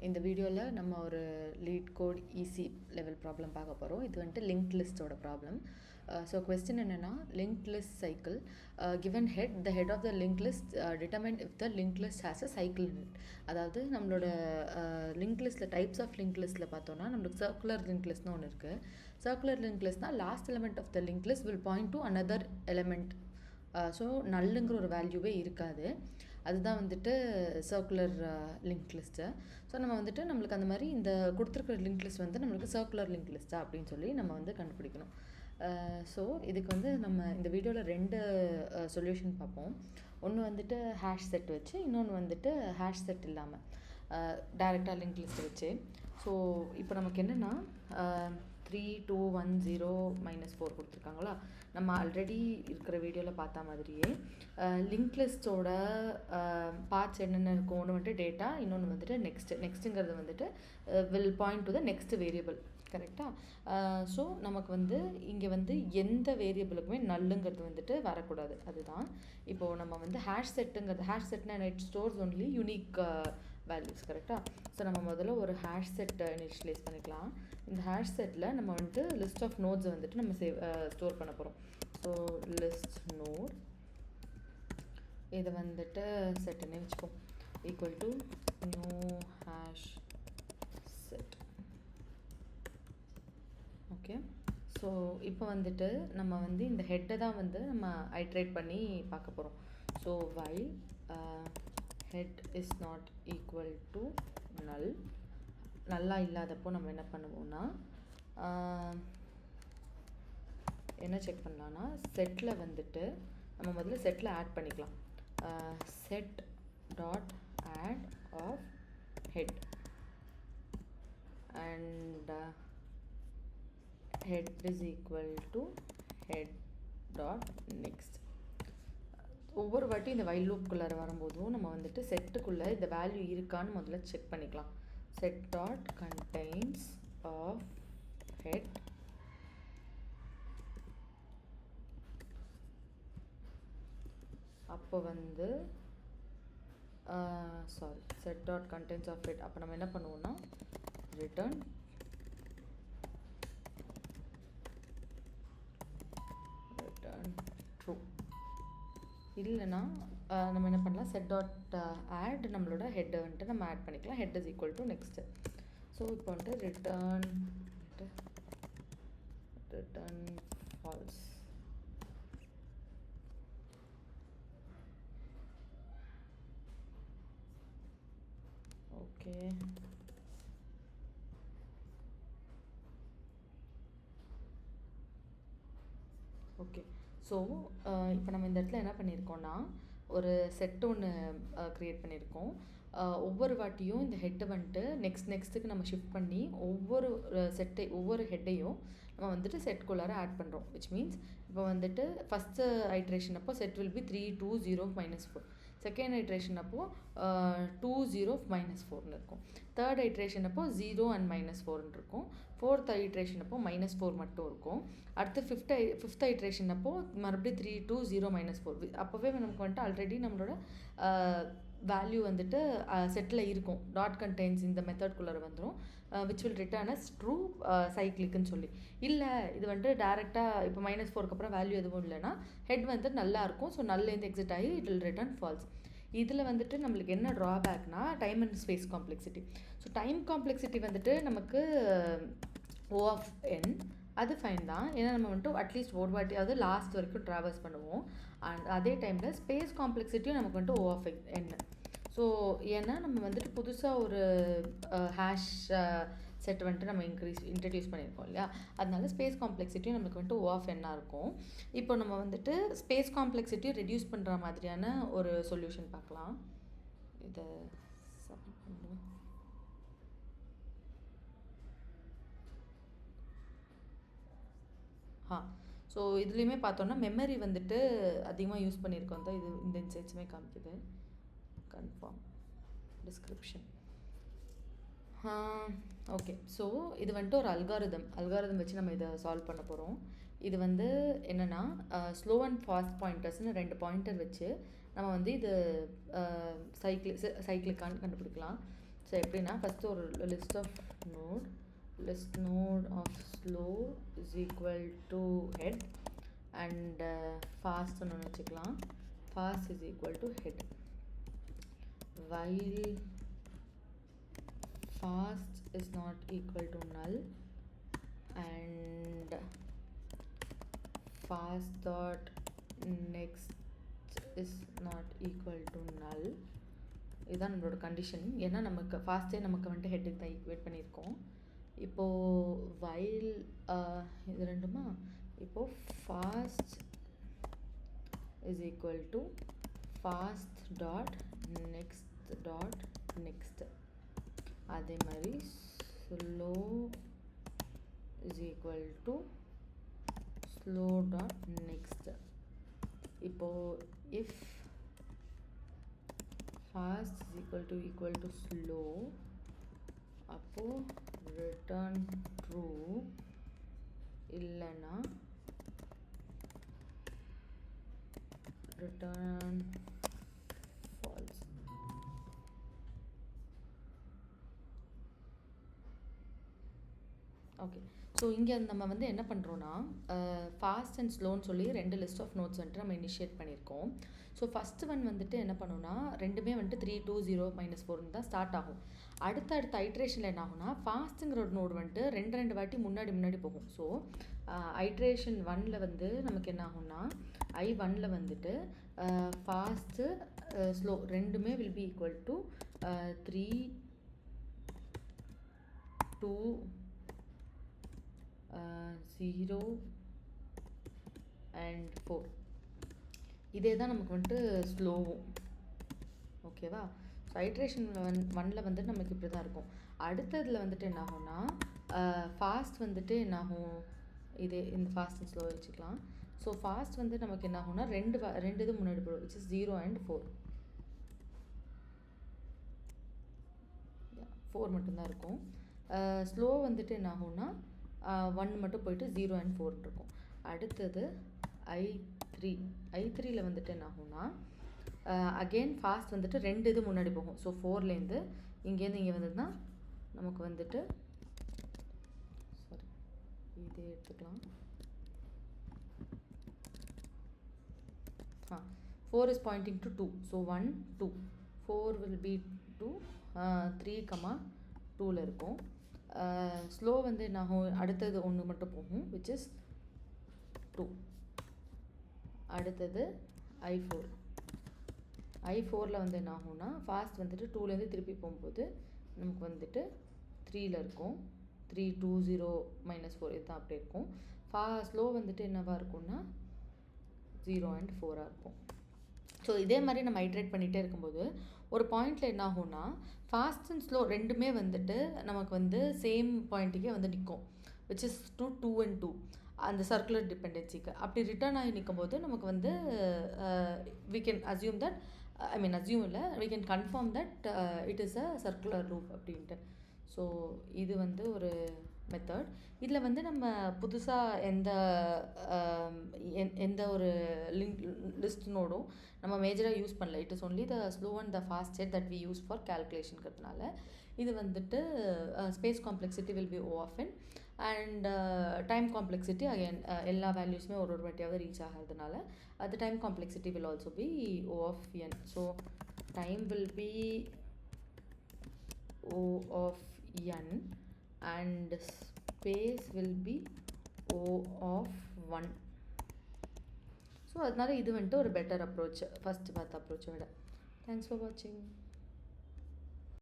இந்த வீடியோவில் நம்ம ஒரு LeetCode easy level problem பார்க்க போகிறோம். இது வந்துட்டு லிங்க்ட் லிஸ்ட்டோட ப்ராப்ளம். ஸோ கொஸ்டின் என்னென்னா, linked list cycle given head the head of the link list determine if the link list has a cycle in it. அதாவது நம்மளோட லிங்க் லிஸ்ட்டில் types of link லிஸ்ட்டில் பார்த்தோன்னா நம்மளுக்கு சர்க்குலர் லிங்க் லிஸ்ட்னு ஒன்று இருக்குது. சர்க்குலர் லிங்க் லிஸ்ட்னால் last element of the link list will point to another element. So நல்லுங்கிற ஒரு வேல்யூவே இருக்காது. அதுதான் வந்துட்டு சர்க்குலர் லிங்க் லிஸ்ட்டு. ஸோ நம்ம வந்துட்டு நம்மளுக்கு அந்த மாதிரி இந்த கொடுத்துருக்குற லிங்க் லிஸ்ட் வந்து நம்மளுக்கு சர்க்குலர் லிங்க் லிஸ்ட்டா அப்படின்னு சொல்லி நம்ம வந்து கண்டுபிடிக்கணும். ஸோ இதுக்கு வந்து நம்ம இந்த வீடியோவில் 2 சொல்யூஷன் பார்ப்போம். ஒன்று வந்துட்டு ஹேஷ் செட் வச்சு, இன்னொன்று வந்துட்டு ஹேஷ் செட் இல்லாமல் டைரெக்டாக லிங்க் லிஸ்ட்டை வச்சு. ஸோ இப்போ நமக்கு என்னென்னா 3, 2, 1, 0, -4 கொடுத்துருக்காங்களா. நம்ம ஆல்ரெடி இருக்கிற வீடியோவில் பார்த்த மாதிரியே லிங்க் லிஸ்ட்டோட பார்ட்ஸ் என்னென்ன இருக்கும். ஒன்று வந்துட்டு டேட்டா, இன்னொன்று வந்துட்டு நெக்ஸ்ட்டுங்கிறது வந்துட்டு will point to the next variable. கரெக்டாக? ஸோ நமக்கு வந்து இங்கே வந்து எந்த வேரியபிளுக்குமே நல்லுங்கிறது வந்துட்டு வரக்கூடாது. அதுதான் இப்போது நம்ம வந்து ஹேஷ் செட்னா it stores only unique values. கரெக்டாக? ஸோ நம்ம முதல்ல ஒரு ஹேஷ் செட்டை இனிஷியலைஸ் பண்ணிக்கலாம். இந்த ஹேஷ் செட்டில் நம்ம வந்துட்டு லிஸ்ட் ஆஃப் நோட்ஸை வந்துட்டு நம்ம ஸ்டோர் பண்ண போகிறோம். ஸோ லிஸ்ட் நோட் இதை வந்துட்டு செட்டுன்னே வச்சுப்போம். Equal to new hash set. Okay. So இப்போ வந்துட்டு நம்ம வந்து இந்த ஹெட்டை தான் வந்து நம்ம ஐட்ரேட் பண்ணி பார்க்க போகிறோம். So while head is not equal to நல். நல்லா இல்லாதப்போ நம்ம என்ன பண்ணுவோம்னா என்ன செக் பண்ணலான்னா, செட்டில் வந்துட்டு நம்ம முதல்ல செட்டில் ஆட் பண்ணிக்கலாம். Set dot add of head and head is equal to head dot next. ஒவ்வொரு வாட்டி இந்த வைல் லூப்குள்ளார வரும்போதும் நம்ம வந்துட்டு செட்டுக்குள்ளே இந்த வேல்யூ இருக்கான்னு முதல்ல செக் பண்ணிக்கலாம். Set dot contains of head அப்போ வந்து set dot contains of head. அப்போ நம்ம என்ன பண்ணுவோம்னா ரிட்டர்ன் ட்ரூ. இல்லைன்னா நம்ம என்ன பண்ணலாம், செட் டாட் ஆட் நம்மளோட ஹெட்டை வந்துட்டு நம்ம ஆட் பண்ணிக்கலாம். Head is equal to next. So இப்போ வந்துட்டு return falls. Okay. Okay. So இப்போ நம்ம இந்த இடத்துல என்ன பண்ணியிருக்கோன்னா, ஒரு செட்டு ஒன்று க்ரியேட் பண்ணியிருக்கோம். ஒவ்வொரு வாட்டியும் இந்த ஹெட்டை வந்துட்டு நெக்ஸ்ட்டுக்கு நம்ம ஷிஃப்ட் பண்ணி ஒவ்வொரு ஹெட்டையும் நம்ம வந்துட்டு செட்குள்ளார ஆட் பண்ணுறோம். விச் மீன்ஸ் இப்போ வந்துட்டு ஃபஸ்ட்டு ஐட்ரேஷன் அப்போ set will be 3, 2, 0, -4. Second iteration அப்போது 2, 0, -4ன்னு இருக்கும். தேர்ட் ஐட்ரேஷன் அப்போ 0 and -4ன்னு இருக்கும். ஃபோர்த் ஐட்ரேஷன் அப்போ -4 மட்டும் இருக்கும். அடுத்து ஃபிஃப்த் ஐட்ரேஷன் அப்போது மறுபடியும் 3, 2, 0, -4. அப்போவே நமக்கு வந்துட்டு ஆல்ரெடி நம்மளோட வேல்யூ வந்துட்டு செட்டில் இருக்கும். டாட் கண்டெய்ன்ஸ் இந்த மெத்தட்குள்ளே வந்துடும். Which will return as true சைக்ளிக்குன்னு சொல்லி. இல்லை இது வந்துட்டு டேரெக்டாக இப்போ -4க்கு அப்புறம் வேல்யூ எதுவும் இல்லைன்னா ஹெட் வந்து நல்லா இருக்கும். ஸோ நல்லேருந்து எக்ஸிட் ஆகி இட் வில் ரிட்டர்ன் ஃபால்ஸ். இதில் வந்துட்டு நம்மளுக்கு என்ன ட்ராபேக்னா time and space complexity. So time complexity வந்துட்டு நமக்கு O of n அது ஃபைன் தான். ஏன்னா நம்ம வந்துட்டு அட்லீஸ்ட் ஒரு வாட்டியாவது லாஸ்ட் வரைக்கும் ட்ராவல்ஸ் பண்ணுவோம். அண்ட் அதே டைமில் ஸ்பேஸ் காம்ப்ளெக்சிட்டியும் நமக்கு வந்துட்டு O of n. ஸோ ஏன்னா நம்ம வந்துட்டு புதுசாக ஒரு ஹேஷ் செட் வந்துட்டு நம்ம இன்ட்ரடியூஸ் பண்ணியிருக்கோம் இல்லையா. அதனால ஸ்பேஸ் காம்ப்ளெக்சிட்டியும் நமக்கு வந்துட்டு O of n-ஆக இருக்கும். இப்போ நம்ம வந்துட்டு ஸ்பேஸ் காம்ப்ளெக்சிட்டியும் ரெடியூஸ் பண்ணுற மாதிரியான ஒரு சொல்யூஷன் பார்க்கலாம். இதை சப்மிட் பண்ணுவோம். ஸோ இதுலேயுமே பார்த்தோன்னா மெமரி வந்துட்டு அதிகமாக யூஸ் பண்ணியிருக்கோம் தான். இது இந்த இன்சைட்ஸுமே காமிக்குது. Confirm description. ஓகே. ஸோ இது வந்துட்டு ஒரு அல்காரிதம் வச்சு நம்ம இதை சால்வ் பண்ண போகிறோம். இது வந்து என்னென்னா ஸ்லோ அண்ட் ஃபாஸ்ட் பாயிண்டர்ஸ்னு 2 பாயிண்டர் வச்சு நம்ம வந்து இது சைக்கிளிக்கான்னு கண்டுபிடிக்கலாம். ஸோ எப்படின்னா ஃபஸ்ட்டு ஒரு list of node of slow is equal to head and fast ஒன்று வச்சுக்கலாம். fast is equal to head. while fast is not equal to null and fast dot next is not equal to null. இதுதான் நம்மளோட condition. ஏன்னா நமக்கு ஃபாஸ்ட்டே நமக்கு வந்துட்டு ஹெட்டுக்கு தான் equate பண்ணியிருக்கோம். இப்போது வைல் இது ரெண்டுமா, இப்போது fast is equal to fast dot next. அதே மாதிரி slow is equal to slow dot next. இப்போது if fast is equal to slow, அப்போ return true, இல்லைன்னா return false. ஓகே, ஸோ இங்கே நம்ம வந்து என்ன பண்ணுறோன்னா ஃபாஸ்ட் அண்ட் ஸ்லோன்னு சொல்லி 2 லிஸ்ட் ஆஃப் நோட்ஸ் வந்துட்டு நம்ம இனிஷியேட் பண்ணியிருக்கோம். ஸோ ஃபஸ்ட்டு ஒன் வந்துட்டு என்ன பண்ணோன்னா ரெண்டுமே வந்துட்டு 3 2 0 -4 தான் ஸ்டார்ட் ஆகும். அடுத்த ஐட்ரேஷனில் என்ன ஆகும்னா ஃபாஸ்ட்டுங்கிற ஒரு நோடு வந்துட்டு 2 வாட்டி முன்னாடி போகும். ஸோ ஐட்ரேஷன் 1ல் வந்து நமக்கு என்ன ஆகும்னா I1ல் வந்துட்டு ஃபாஸ்ட்டு ஸ்லோ ரெண்டுமே will be equal to 3 2 0 and 4. இதே தான் நமக்கு வந்துட்டு ஸ்லோவும். ஓகேவா? ஸோ ஐட்ரேஷன் 1ல் வந்துட்டு நமக்கு இப்படி தான் இருக்கும். அடுத்ததில் வந்துட்டு என்ன ஆகும்னா ஃபாஸ்ட் வந்துட்டு என்ன ஆகும், இதே இந்த ஃபாஸ்ட் அண்ட் ஸ்லோ வச்சுக்கலாம். ஸோ ஃபாஸ்ட் வந்து நமக்கு என்ன ஆகும்னா ரெண்டு இது முன்னாடி போடும், விச் இஸ் 0 and 4. 4 மட்டும்தான் இருக்கும். ஸ்லோ வந்துட்டு என்ன ஆகும்னா 1 மட்டும் போயிட்டு 0 and 4 இருக்கும். அடுத்தது I3ல் வந்துட்டு என்ன ஆகும்னா அகெயின் ஃபாஸ்ட் வந்துட்டு 2 இது முன்னாடி போகும். ஸோ 4லேருந்து இங்கேருந்து இங்கே வந்ததுன்னா நமக்கு வந்துட்டு இதே எடுத்துக்கலாம். 4 is pointing to 2. So 1 2 4 will be 2 3, 2ல் இருக்கும். ஸ்லோ வந்து என்ன ஆகும், அடுத்தது 1 மட்டும் போகும், விச் இஸ் 2. அடுத்தது I4ல் வந்து என்ன ஆகும்னா ஃபாஸ்ட் வந்துட்டு 2லேருந்து திருப்பி போகும்போது நமக்கு வந்துட்டு 3ல் இருக்கும். 3 2 0 -4 இதுதான் அப்படி இருக்கும். ஸ்லோ வந்துட்டு என்னவாக இருக்கும்னா 0 and 4 இருக்கும். ஸோ இதே மாதிரி நம்ம ஐட்ரேட் பண்ணிகிட்டே இருக்கும்போது ஒரு பாயிண்டில் என்ன ஆகும்னா ஃபாஸ்ட் அண்ட் ஸ்லோ ரெண்டுமே வந்துட்டு நமக்கு வந்து சேம் பாயிண்ட்டுக்கே வந்து நிற்கும், விச் இஸ் 2 and 2 அந்த சர்க்குலர் டிபெண்டன்சிக்கு. அப்படி ரிட்டர்ன் ஆகி நிற்கும்போது நமக்கு வந்து we can assume that assume இல்லை, we can confirm that it is a circular loop அப்படின்ட்டு. ஸோ இது வந்து ஒரு மெத்தட். இதில் வந்து நம்ம புதுசாக எந்த ஒரு லிஸ்ட் நோடும் நம்ம மேஜராக யூஸ் பண்ணல. It is only the slow and the fast set that we use for கேல்குலேஷனுங்கிறதுனால இது வந்துட்டு space complexity will be O of n and time complexity again எல்லா வேல்யூஸுமே ஒரு வாட்டியாவது ரீச் ஆகிறதுனால அது time complexity will also be O of n. So time will be O of n and space will be O of 1. So அதனால இது வந்துட்டு ஒரு பெட்டர் அப்ரோச் ஃபஸ்ட்டு பார்த்த அப்ரோச்சை விட. தேங்க்ஸ் ஃபார் வாட்சிங்.